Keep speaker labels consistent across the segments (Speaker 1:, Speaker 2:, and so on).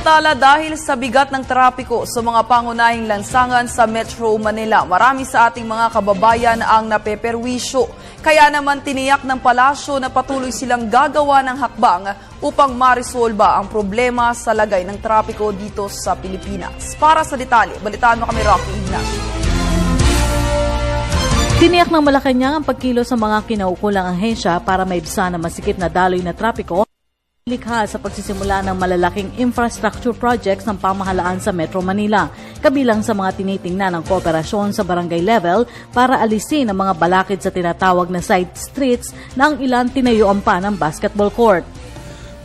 Speaker 1: Samantala, dahil sa bigat ng trapiko sa mga pangunahing lansangan sa Metro Manila, marami sa ating mga kababayan ang napeperwisyo. Kaya naman tiniyak ng palasyo na patuloy silang gagawa ng hakbang upang marisolba ang problema sa lagay ng trapiko dito sa Pilipinas. Para sa detalye, balitaan mo kami, Rocky Ignacio.
Speaker 2: Tiniyak ng Malacanang ang pagkilo sa mga kinaukulang ahensya para maibsan ang masikip na daloy na trapiko, likha sa pagsisimula ng malalaking infrastructure projects ng pamahalaan sa Metro Manila, kabilang sa mga tinitingnan ng kooperasyon sa barangay level para alisin ang mga balakid sa tinatawag na side streets na ang ilan tinayuan pa ng basketball court.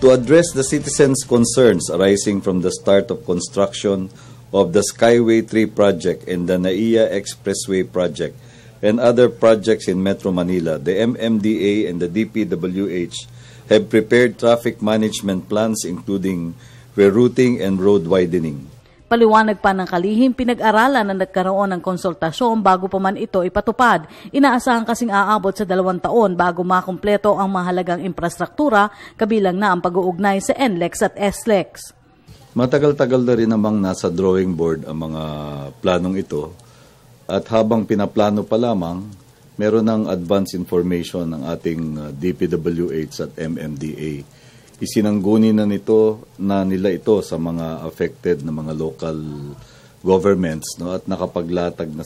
Speaker 3: To address the citizens' concerns arising from the start of construction of the Skyway 3 project and the NAIA Expressway project and other projects in Metro Manila, the MMDA and the DPWH have prepared traffic management plans including rerouting and road widening.
Speaker 2: Paliwanag pa ng kalihim, pinag-aralan na nagkaroon ng konsultasyon bago pa man ito ipatupad. Inaasahan kasing aabot sa 2 taon bago makumpleto ang mahalagang infrastruktura, kabilang na ang pag-uugnay sa NLEX at SLEX.
Speaker 3: Matagal-tagal na rin namang nasa drawing board ang mga planong ito at habang pinaplano pa lamang, meron ng advance information ng ating DPWH at MMDA. Isinangguni na nila ito sa mga affected na mga local governments, no, at nakapaglatag na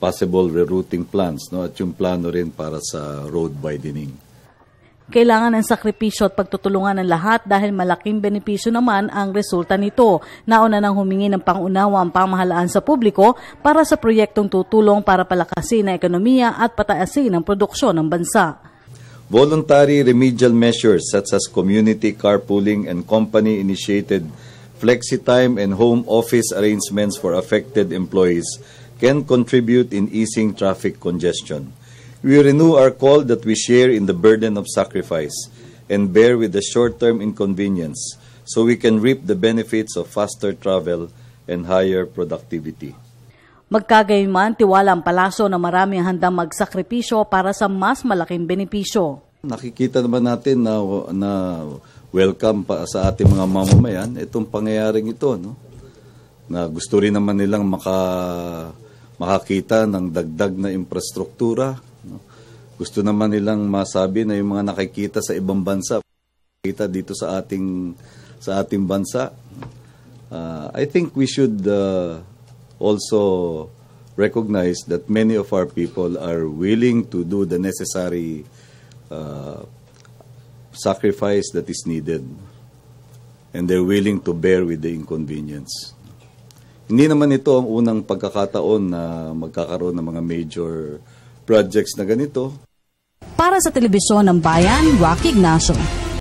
Speaker 3: possible rerouting plans, no, at yung plano rin para sa road widening.
Speaker 2: Kailangan ng sakripisyo at pagtutulungan ng lahat dahil malaking benepisyo naman ang resulta nito. Nauna nang humingi ng pangunawa ang pamahalaan sa publiko para sa proyektong tutulong para palakasin ang ekonomiya at pataasin ang produksyon ng bansa.
Speaker 3: Voluntary remedial measures such as community carpooling and company-initiated flexi-time and home office arrangements for affected employees can contribute in easing traffic congestion. We renew our call that we share in the burden of sacrifice and bear with the short-term inconvenience so we can reap the benefits of faster travel and higher productivity.
Speaker 2: Magkagayunman, tiwala ang palasyo na marami ang handang magsakripisyo para sa mas malaking benepisyo.
Speaker 3: Nakikita naman natin na welcome pa sa ating mga mamamayan itong pangyayaring ito, no? Na gusto rin naman nilang makakita ng dagdag na infrastruktura. Gusto naman nilang masabi na yung mga nakikita sa ibang bansa, nakikita dito sa ating bansa. I think we should also recognize that many of our people are willing to do the necessary sacrifice that is needed. And they're willing to bear with the inconvenience. Hindi naman ito ang unang pagkakataon na magkakaroon ng mga major projects na ganito.
Speaker 2: Para sa Telebisyon ng Bayan, Rocky Ignacio.